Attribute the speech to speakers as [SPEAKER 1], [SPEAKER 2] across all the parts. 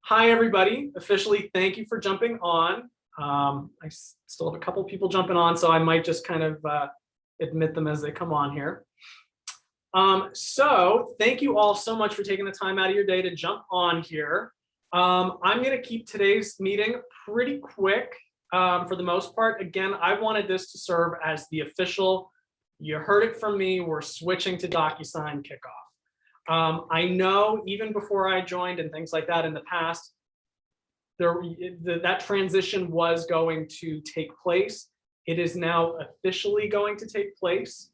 [SPEAKER 1] Hi, everybody. Officially, thank you for jumping on. I still have a couple people jumping on, so I might just kind of admit them as they come on here. So thank you all so much for taking the time out of your day to jump on here. I'm going to keep today's meeting pretty quick for the most part. Again, I wanted this to serve as the official, you heard it from me, we're switching to DocuSign Kickoff. I know even before I joined and things like that in the past, that transition was going to take place. It is now officially going to take place.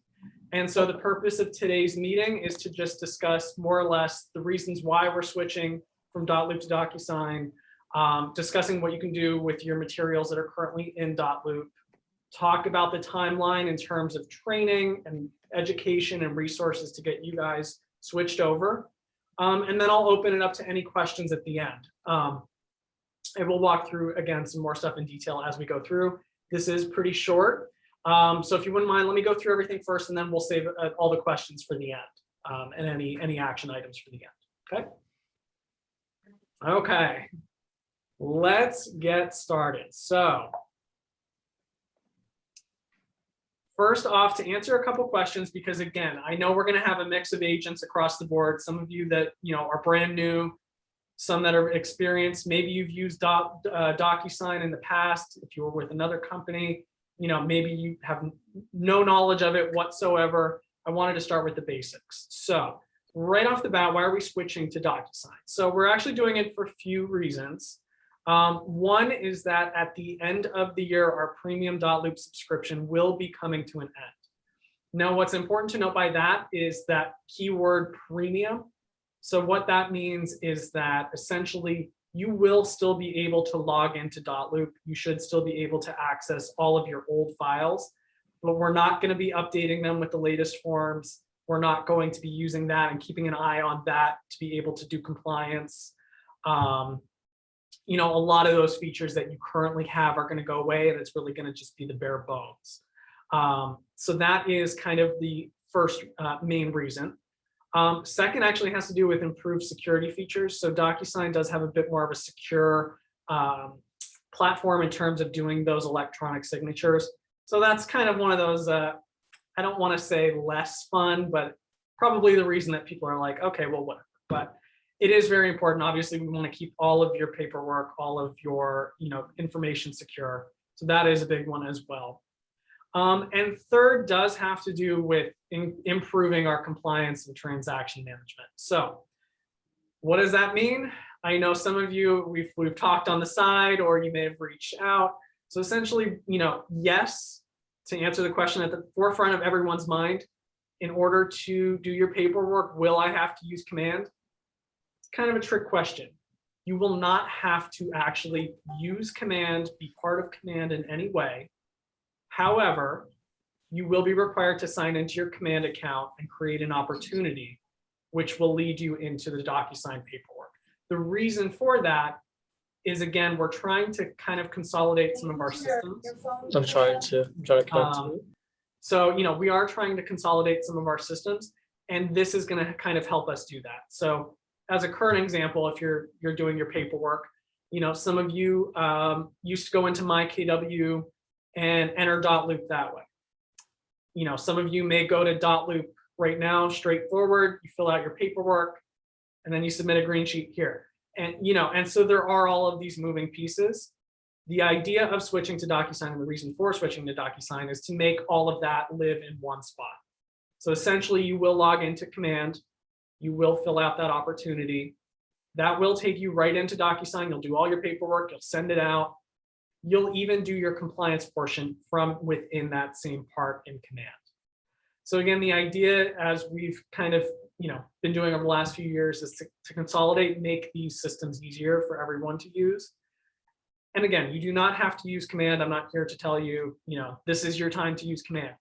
[SPEAKER 1] And so the purpose of today's meeting is to just discuss more or less the reasons why we're switching from dotloop to DocuSign, discussing what you can do with your materials that are currently in dotloop, talk about the timeline in terms of training and education and resources to get you guys switched over. And then I'll open it up to any questions at the end. And we'll walk through, again, some more stuff in detail as we go through. This is pretty short. So if you wouldn't mind, let me go through everything first, and then we'll save all the questions for the end and any action items for the end. Okay. Okay. Let's get started. So first off, to answer a couple questions, because again, I know we're going to have a mix of agents across the board. Some of you that are brand new, some that are experienced. Maybe you've used DocuSign in the past. If you were with another company, maybe you have no knowledge of it whatsoever. I wanted to start with the basics. So right off the bat, why are we switching to DocuSign? So we're actually doing it for a few reasons. One is that at the end of the year, our premium dotloop subscription will be coming to an end. Now, what's important to note by that is that keyword premium. So what that means is that essentially you will still be able to log into dotloop. You should still be able to access all of your old files, but we're not going to be updating them with the latest forms. We're not going to be using that and keeping an eye on that to be able to do compliance. A lot of those features that you currently have are going to go away, and it's really going to just be the bare bones. So that is kind of the first main reason. Second actually has to do with improved security features. So DocuSign does have a bit more of a secure platform in terms of doing those electronic signatures. So that's kind of one of those, I don't want to say less fun, but probably the reason that people are like, okay, well, whatever. But it is very important. Obviously, we want to keep all of your paperwork, all of your information secure. So that is a big one as well. And third does have to do with improving our compliance and transaction management. So what does that mean? I know some of you, we've talked on the side, or you may have reached out. So essentially, yes, to answer the question at the forefront of everyone's mind, in order to do your paperwork, will I have to use command? It's kind of a trick question. You will not have to actually use command, be part of command in any way. However, you will be required to sign into your command account and create an opportunity, which will lead you into the DocuSign paperwork. The reason for that is, again, we're trying to kind of consolidate some of our systems.
[SPEAKER 2] I'm trying to connect to it.
[SPEAKER 1] So, we are trying to consolidate some of our systems, and this is going to kind of help us do that. So as a current example, if you're doing your paperwork, some of you used to go into MyKW and enter dotloop that way. Some of you may go to dotloop right now, straightforward. You fill out your paperwork, and then you submit a green sheet here. And and so there are all of these moving pieces. The idea of switching to DocuSign, and the reason for switching to DocuSign, is to make all of that live in one spot. So essentially, you will log into command. You will fill out that opportunity. That will take you right into DocuSign. You'll do all your paperwork. You'll send it out. You'll even do your compliance portion from within that same part in command. So again, the idea, as we've kind of been doing over the last few years, is to consolidate, make these systems easier for everyone to use. And again, you do not have to use command. I'm not here to tell you, this is your time to use command.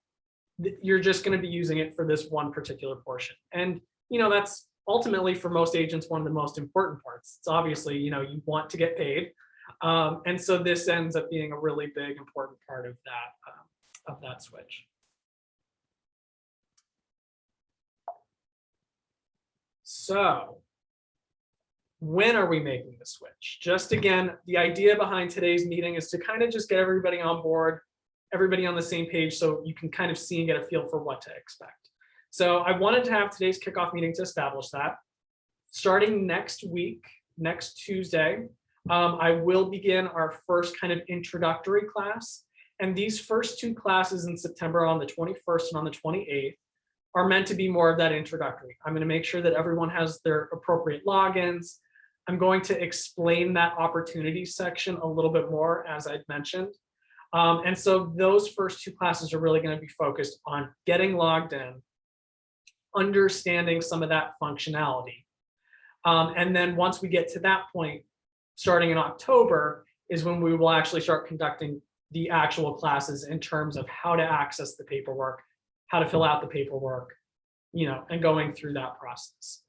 [SPEAKER 1] You're just going to be using it for this one particular portion. And that's ultimately, for most agents, one of the most important parts. It's obviously, you want to get paid. And so this ends up being a really big, important part of that switch. So When are we making the switch? Just again, the idea behind today's meeting is to kind of just get everybody on board, everybody on the same page, so you can kind of see and get a feel for what to expect. So I wanted to have today's kickoff meeting to establish that. Starting next week, next Tuesday, I will begin our first kind of introductory class. And these first two classes in September on the 21st and on the 28th are meant to be more of that introductory. I'm going to make sure that everyone has their appropriate logins. I'm going to explain that opportunity section a little bit more, as I'd mentioned. And so those first two classes are really going to be focused on getting logged in, understanding some of that functionality. And then once we get to that point, starting in October is when we will actually start conducting the actual classes in terms of how to access the paperwork, how to fill out the paperwork, and going through that process.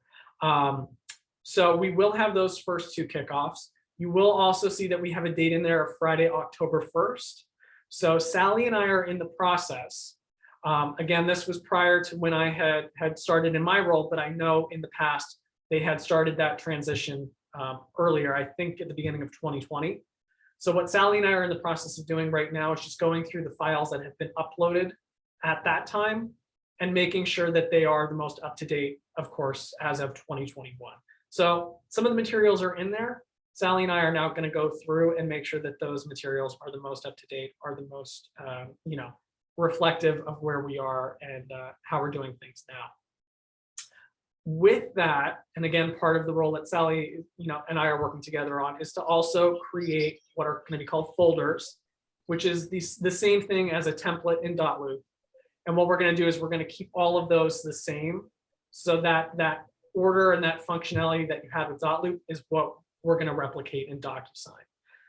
[SPEAKER 1] So we will have those first two kickoffs. You will also see that we have a date in there of Friday, October 1st. So Sally and I are in the process. Again, this was prior to when I had started in my role, but I know in the past they had started that transition earlier, I think at the beginning of 2020. So what Sally and I are in the process of doing right now is just going through the files that have been uploaded at that time and making sure that they are the most up-to-date, of course, as of 2021. So some of the materials are in there. Sally and I are now going to go through and make sure that those materials are the most up-to-date, are the most, reflective of where we are and how we're doing things now. With that, and again, part of the role that Sally, and I are working together on is to also create what are going to be called folders, which is the same thing as a template in .loop. And what we're going to do is we're going to keep all of those the same, so that that order and that functionality that you have with .loop is what we're going to replicate in DocuSign.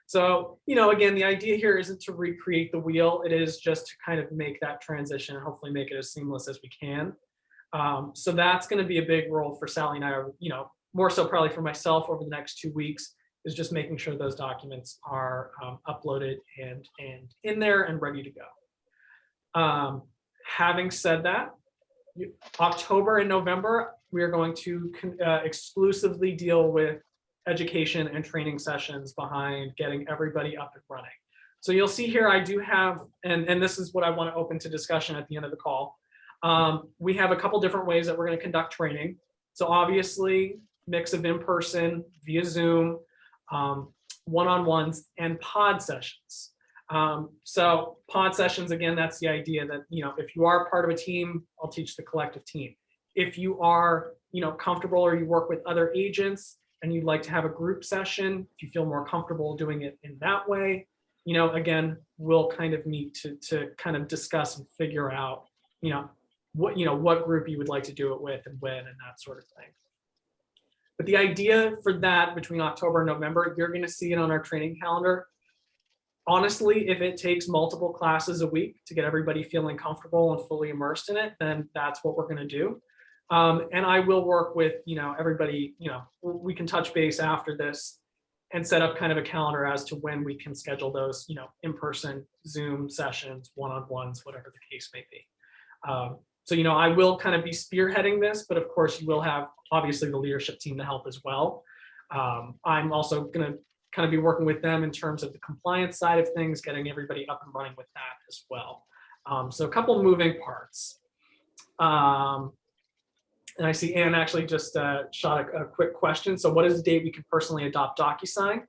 [SPEAKER 1] So, again, the idea here isn't to recreate the wheel. It is just to kind of make that transition and hopefully make it as seamless as we can. So that's going to be a big role for Sally and I, more so probably for myself over the next 2 weeks, is just making sure those documents are uploaded and in there and ready to go. Having said that, October and November, we are going to exclusively deal with education and training sessions behind getting everybody up and running. So you'll see here, I do have, and this is what I want to open to discussion at the end of the call. We have a couple different ways that we're going to conduct training. So obviously, mix of in-person, via Zoom, one-on-ones, and pod sessions. So pod sessions, again, that's the idea that, if you are part of a team, I'll teach the collective team. If you are, comfortable or you work with other agents and you'd like to have a group session, if you feel more comfortable doing it in that way, again, we'll kind of meet to kind of discuss and figure out, what group you would like to do it with and when and that sort of thing. But the idea for that between October and November, you're going to see it on our training calendar. Honestly, if it takes multiple classes a week to get everybody feeling comfortable and fully immersed in it, then that's what we're going to do. And I will work with, everybody, we can touch base after this and set up kind of a calendar as to when we can schedule those, in-person Zoom sessions, one-on-ones, whatever the case may be. So, I will kind of be spearheading this, but of course you will have obviously the leadership team to help as well. I'm also going to kind of be working with them in terms of the compliance side of things, getting everybody up and running with that as well. So a couple moving parts. And I see Anne actually just shot a quick question. So what is the date we can personally adopt DocuSign?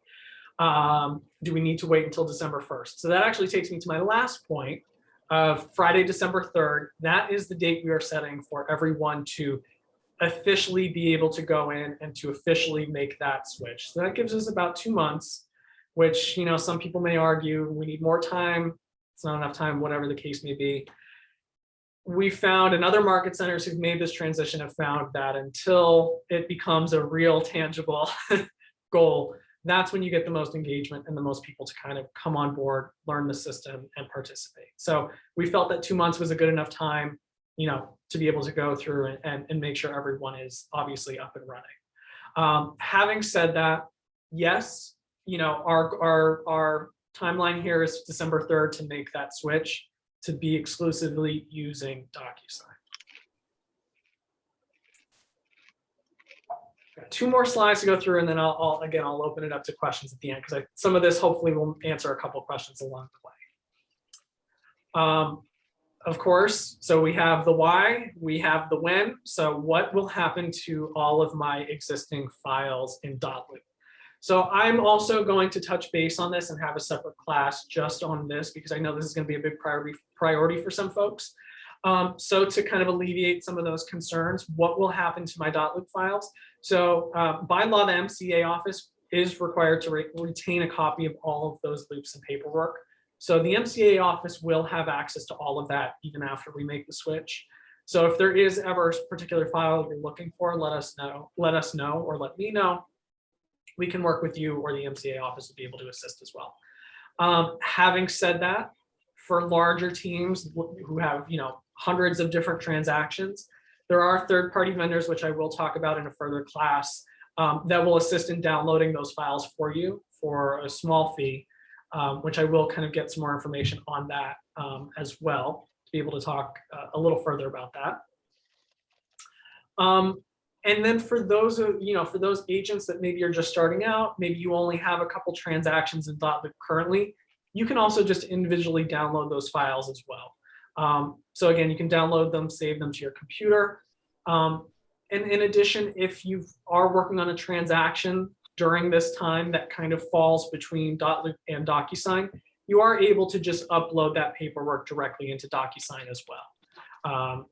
[SPEAKER 1] Do we need to wait until December 1st? So that actually takes me to my last point of Friday, December 3rd. That is the date we are setting for everyone to officially be able to go in and to officially make that switch. So that gives us about 2 months, which, some people may argue we need more time. It's not enough time, whatever the case may be. We found, and other market centers who've made this transition have found that until it becomes a real tangible goal, that's when you get the most engagement and the most people to kind of come on board, learn the system, and participate. So we felt that 2 months was a good enough time, to be able to go through and make sure everyone is obviously up and running. Having said that, yes, our timeline here is December 3rd to make that switch to be exclusively using DocuSign. Got 2 more slides to go through, and then I'll open it up to questions at the end, because some of this hopefully will answer a couple of questions along the way. Of course, so we have the why, we have the when. So what will happen to all of my existing files in .loop? So I'm also going to touch base on this and have a separate class just on this, because I know this is going to be a big priority for some folks. So to kind of alleviate some of those concerns, what will happen to my .loop files? So by law, the MCA office is required to retain a copy of all of those loops and paperwork. So the MCA office will have access to all of that even after we make the switch. So if there is ever a particular file you're looking for, let us know, or let me know. We can work with you, or the MCA office will be able to assist as well. Having said that, for larger teams who have hundreds of different transactions, there are third-party vendors, which I will talk about in a further class, that will assist in downloading those files for you for a small fee. Which I will kind of get some more information on that as well, to be able to talk a little further about that. And then for those for those agents that maybe are just starting out, maybe you only have a couple transactions in .loop currently, you can also just individually download those files as well. So again, you can download them, save them to your computer. And in addition, if you are working on a transaction during this time that kind of falls between .loop and DocuSign, you are able to just upload that paperwork directly into DocuSign as well.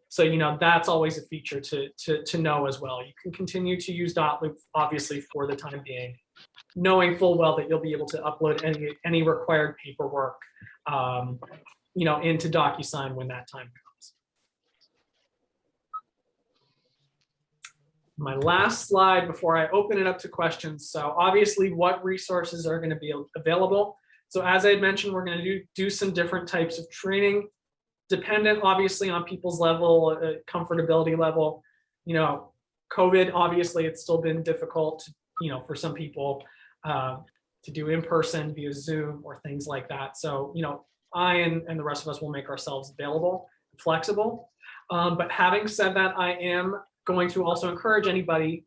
[SPEAKER 1] So that's always a feature to know as well. You can continue to use .loop obviously for the time being, knowing full well that you'll be able to upload any required paperwork into DocuSign when that time comes. My last slide before I open it up to questions. So obviously, what resources are going to be available? So as I had mentioned, we're going to do some different types of training, dependent obviously on people's level, comfortability level. COVID, obviously, it's still been difficult, for some people to do in person via Zoom or things like that. So, I and the rest of us will make ourselves available, flexible. But having said that, I am going to also encourage anybody,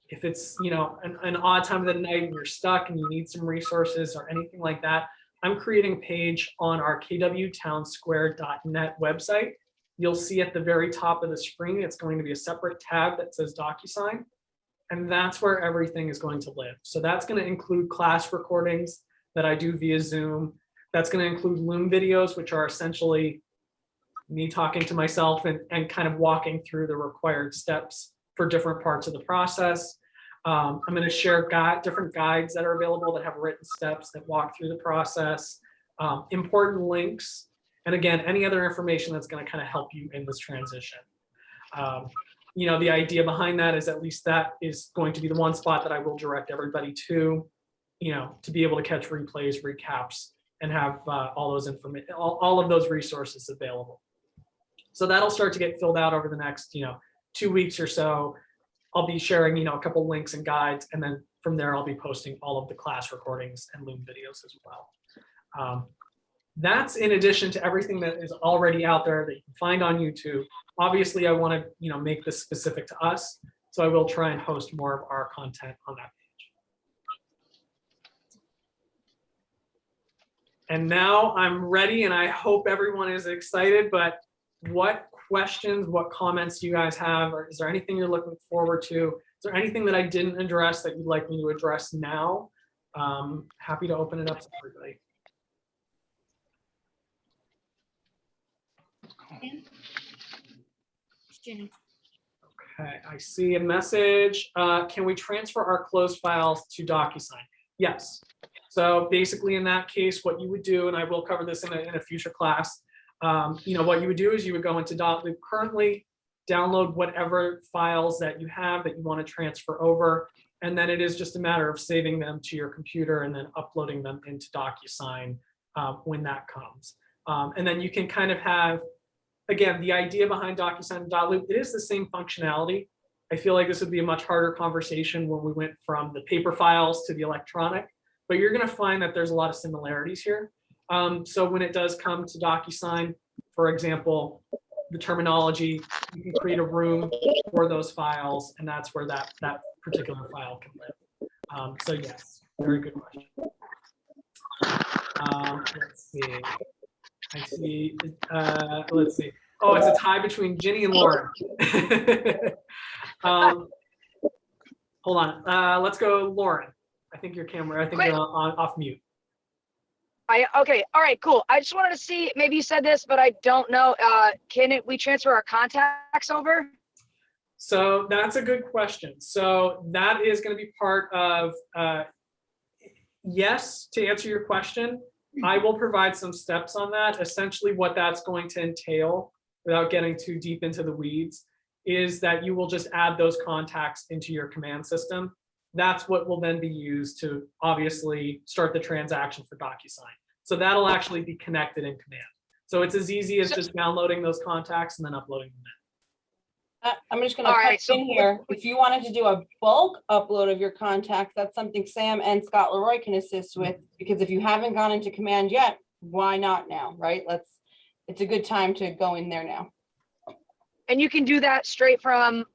[SPEAKER 1] if it's an odd time of the night and you're stuck and you need some resources or anything like that, I'm creating a page on our kwtownsquare.net website. You'll see at the very top of the screen, it's going to be a separate tab that says DocuSign, and that's where everything is going to live. So that's going to include class recordings that I do via Zoom. That's going to include Loom videos, which are essentially me talking to myself and kind of walking through the required steps for different parts of the process. I'm going to share different guides that are available that have written steps that walk through the process, important links, and again, any other information that's going to kind of help you in this transition. The idea behind that is at least that is going to be the one spot that I will direct everybody to be able to catch replays, recaps, and have all of those resources available. So that'll start to get filled out over the next, 2 weeks or so. I'll be sharing, a couple links and guides, and then from there, I'll be posting all of the class recordings and Loom videos as well. That's in addition to everything that is already out there that you can find on YouTube. Obviously, I want to, make this specific to us, so I will try and host more of our content on that page. And now I'm ready, and I hope everyone is excited, but what questions, what comments do you guys have? Or is there anything you're looking forward to? Is there anything that I didn't address that you'd like me to address now? Happy to open it up to everybody. Okay, I see a message. Can we transfer our closed files to DocuSign? Yes. So basically in that case, what you would do, and I will cover this in a future class, what you would do is you would go into .loop currently, download whatever files that you have that you want to transfer over, and then it is just a matter of saving them to your computer and then uploading them into DocuSign when that comes. And then you can kind of have, again, the idea behind DocuSign and .loop, it is the same functionality. I feel like this would be a much harder conversation when we went from the paper files to the electronic, but you're going to find that there's a lot of similarities here. So when it does come to DocuSign, for example, the terminology, you can create a room for those files, and that's where that particular file can live. So yes, very good question. Let's see. I see. Let's see. Oh, it's a tie between Ginny and Lauren. Hold on. Let's go, Lauren. I think your camera. I think you're off mute.
[SPEAKER 3] Okay. All right. Cool. I just wanted to see. Maybe you said this, but I don't know. Can we transfer our contacts over?
[SPEAKER 1] So that's a good question. So that is going to be part of. Yes, to answer your question, I will provide some steps on that. Essentially, what that's going to entail, without getting too deep into the weeds, is that you will just add those contacts into your command system. That's what will then be used to obviously start the transaction for DocuSign. So that'll actually be connected in command. So it's as easy as just downloading those contacts and then uploading them in.
[SPEAKER 4] I'm just going to put in here. If you wanted to do a bulk upload of your contacts, that's something Sam and Scott Leroy can assist with, because if you haven't gone into command yet, why not now, right? It's a good time to go in there now.
[SPEAKER 3] And you can do that straight from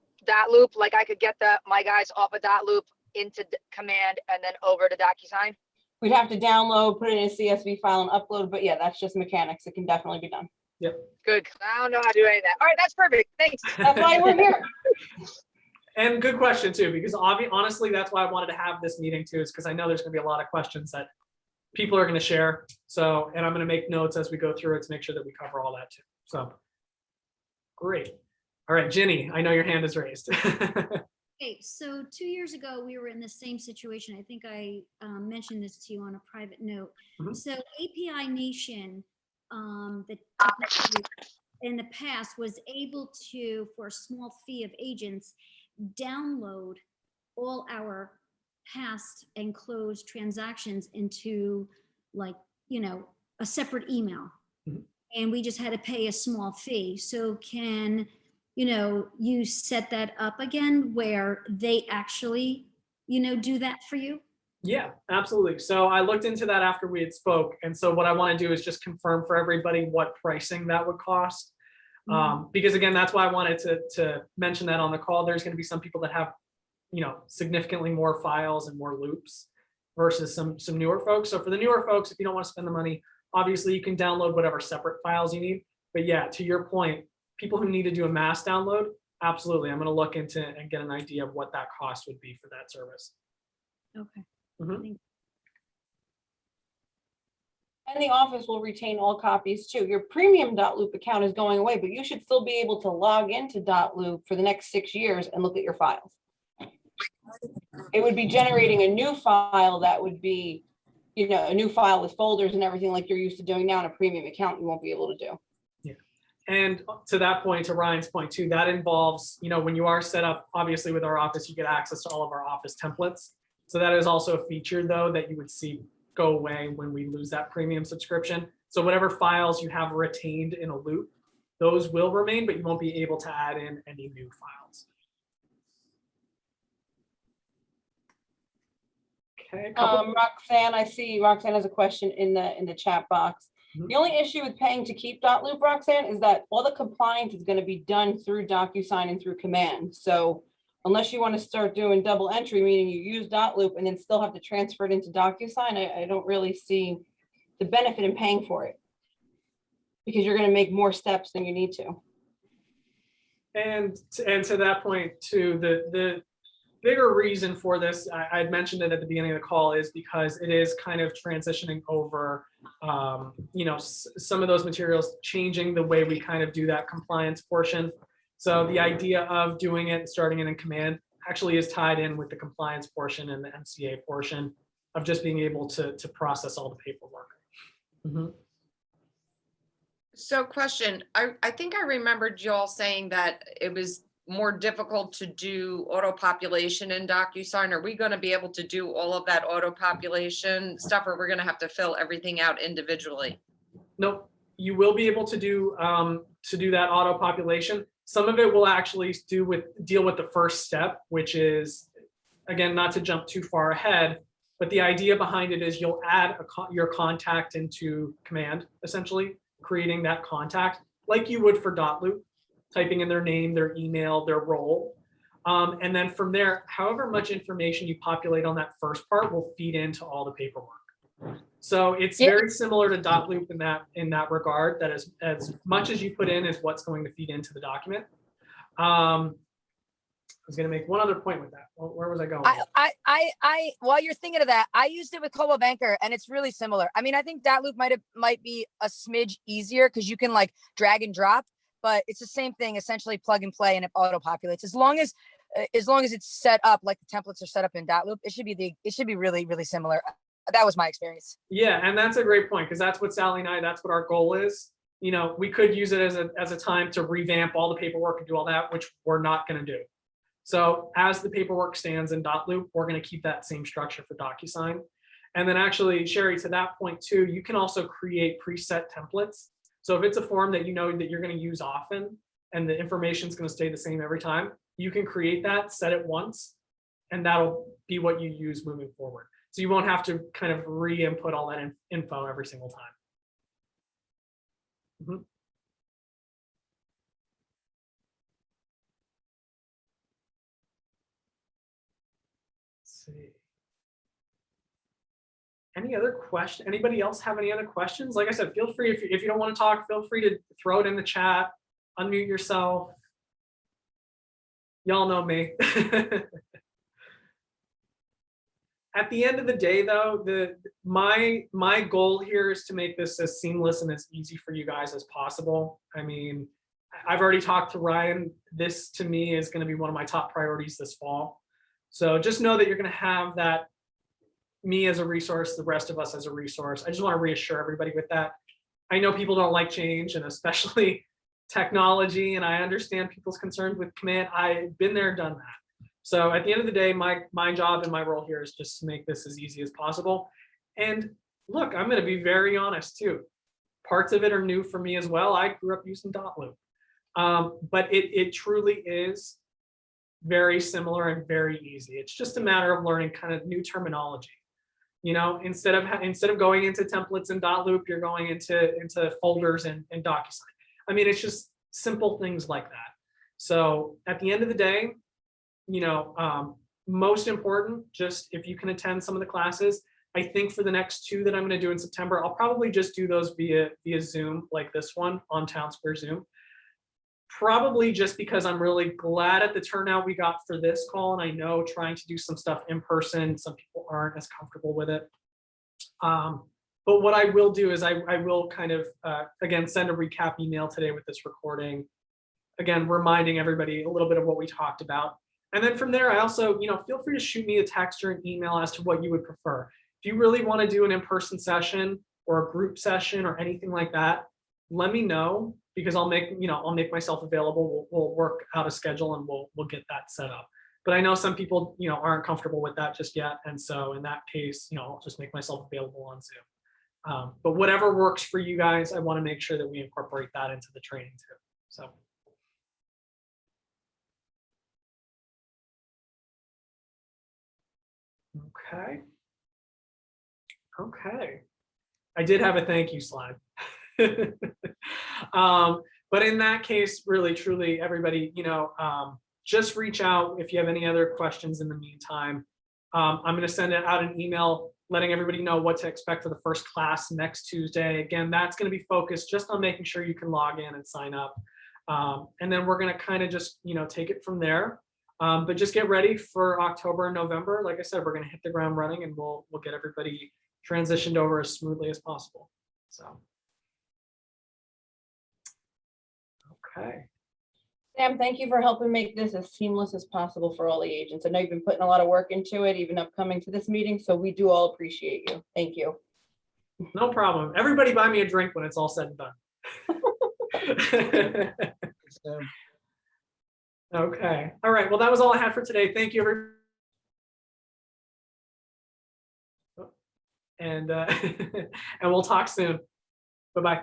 [SPEAKER 3] .loop. Like I could get my guys off of .loop into command and then over to DocuSign.
[SPEAKER 4] We'd have to download, put it in a CSV file and upload, but yeah, that's just mechanics. It can definitely be done.
[SPEAKER 1] Yep.
[SPEAKER 3] Good. I don't know how to do any of that. All right, that's perfect. Thanks.
[SPEAKER 4] That's why we're here.
[SPEAKER 1] And good question too, because honestly, that's why I wanted to have this meeting too, is because I know there's going to be a lot of questions that people are going to share. So, and I'm going to make notes as we go through it to make sure that we cover all that too. So, great. All right, Ginny, I know your hand is raised.
[SPEAKER 5] Okay, so 2 years ago, we were in the same situation. I think I mentioned this to you on a private note.
[SPEAKER 1] Mhm.
[SPEAKER 5] So API Nation, the in the past was able to, for a small fee of agents, download all our past and closed transactions into a separate email.
[SPEAKER 1] Mhm.
[SPEAKER 5] And we just had to pay a small fee. So can you set that up again where they actually, do that for you?
[SPEAKER 1] Yeah, absolutely. So I looked into that after we had spoke. And so what I want to do is just confirm for everybody what pricing that would cost. Because again, that's why I wanted to mention that on the call. There's going to be some people that have, significantly more files and more loops versus some newer folks. So for the newer folks, if you don't want to spend the money, obviously you can download whatever separate files you need. But yeah, to your point, people who need to do a mass download, absolutely. I'm going to look into and get an idea of what that cost would be for that service.
[SPEAKER 5] Okay.
[SPEAKER 1] Mhm.
[SPEAKER 4] And the office will retain all copies too. Your premium .loop account is going away, but you should still be able to log into .loop for the next 6 years and look at your files. It would be generating a new file that would be, a new file with folders and everything like you're used to doing now in a premium account. You won't be able to do.
[SPEAKER 1] Yeah. And to that point, to Ryan's point too, that involves, when you are set up, obviously with our office, you get access to all of our office templates. So that is also a feature though, that you would see go away when we lose that premium subscription. So whatever files you have retained in a loop, those will remain, but you won't be able to add in any new files. Okay.
[SPEAKER 4] Roxanne, I see Roxanne has a question in the chat box.
[SPEAKER 1] Mhm.
[SPEAKER 4] The only issue with paying to keep .loop, Roxanne, is that all the compliance is going to be done through DocuSign and through command. So unless you want to start doing double entry, meaning you use .loop and then still have to transfer it into DocuSign, I don't really see the benefit in paying for it, because you're going to make more steps than you need to.
[SPEAKER 1] And to that point too, the bigger reason for this, I had mentioned it at the beginning of the call, is because it is kind of transitioning over, some of those materials, changing the way we kind of do that compliance portion. So the idea of doing it, starting it in command, actually is tied in with the compliance portion and the MCA portion of just being able to process all the paperwork. Mhm.
[SPEAKER 6] So question, I think I remembered y'all saying that it was more difficult to do auto population in DocuSign. Are we going to be able to do all of that auto population stuff, or we're going to have to fill everything out individually?
[SPEAKER 1] Nope, you will be able to do that auto population. Some of it will actually deal with the first step, which is, again, not to jump too far ahead, but the idea behind it is you'll add your contact into command, essentially creating that contact like you would for .loop. typing in their name, their email, their role. And then from there, however much information you populate on that first part will feed into all the paperwork. So it's
[SPEAKER 3] Yeah.
[SPEAKER 1] very similar to Dotloop in that regard, that as much as you put in is what's going to feed into the document. I was going to make one other point with that. Where was I going?
[SPEAKER 3] While you're thinking of that, I used it with Coldwell Banker and it's really similar. I mean, I think Dotloop might be a smidge easier because you can like drag and drop, but it's the same thing, essentially plug and play, and it auto populates. As long as it's set up like the templates are set up in Dotloop, it should be really, really similar. That was my experience.
[SPEAKER 1] Yeah, and that's a great point, because that's what Sally and I, that's what our goal is. You know, we could use it as a time to revamp all the paperwork and do all that, which we're not going to do. So as the paperwork stands in Dotloop, we're going to keep that same structure for DocuSign. And then actually, Sherry, to that point too, you can also create preset templates. So if it's a form that you know that you're going to use often and the information is going to stay the same every time, you can create that, set it once, and that'll be what you use moving forward. So you won't have to kind of re-input all that info every single time. Mm-hmm. See. Any other question? Anybody else have any other questions? Like I said, feel free, if you don't want to talk, feel free to throw it in the chat, unmute yourself. Y'all know me. At the end of the day though, my goal here is to make this as seamless and as easy for you guys as possible. I mean, I've already talked to Ryan. This to me is going to be one of my top priorities this fall. So just know that you're going to have that, me as a resource, the rest of us as a resource. I just want to reassure everybody with that. I know people don't like change, and especially technology, and I understand people's concerns with command. I've been there, done that. So at the end of the day, my job and my role here is just to make this as easy as possible. And look, I'm going to be very honest too. Parts of it are new for me as well. I grew up using Dotloop, but it truly is very similar and very easy. It's just a matter of learning kind of new terminology. You know, instead of going into templates in Dotloop, you're going into folders and DocuSign. I mean, it's just simple things like that. So at the end of the day, you know, most important, just if you can attend some of the classes, I think for the next 2 that I'm going to do in September, I'll probably just do those via Zoom, like this one on Town Square Zoom. Probably just because I'm really glad at the turnout we got for this call. And I know trying to do some stuff in person, some people aren't as comfortable with it. But what I will do is I will kind of, again, send a recap email today with this recording. Again, reminding everybody a little bit of what we talked about. And then from there, I also, you know, feel free to shoot me a text or an email as to what you would prefer. If you really want to do an in-person session or a group session or anything like that, let me know, because I'll make myself available. We'll work out a schedule and we'll get that set up. But I know some people, you know, aren't comfortable with that just yet. And so in that case, you know, I'll just make myself available on Zoom. But whatever works for you guys, I want to make sure that we incorporate that into the training too. So. Okay. I did have a thank you slide. But in that case, really, truly, everybody, you know, just reach out if you have any other questions in the meantime. I'm going to send out an email letting everybody know what to expect for the first class next Tuesday. Again, that's going to be focused just on making sure you can log in and sign up. And then we're going to kind of just, you know, take it from there. But just get ready for October and November. Like I said, we're going to hit the ground running, and we'll get everybody transitioned over as smoothly as possible. So. Okay.
[SPEAKER 4] Sam, thank you for helping make this as seamless as possible for all the agents. I know you've been putting a lot of work into it, even upcoming to this meeting, so we do all appreciate you. Thank you.
[SPEAKER 1] No problem. Everybody buy me a drink when it's all said and done. Okay. All right. Well, that was all I had for today. Thank you, everybody. And and we'll talk soon. Bye-bye.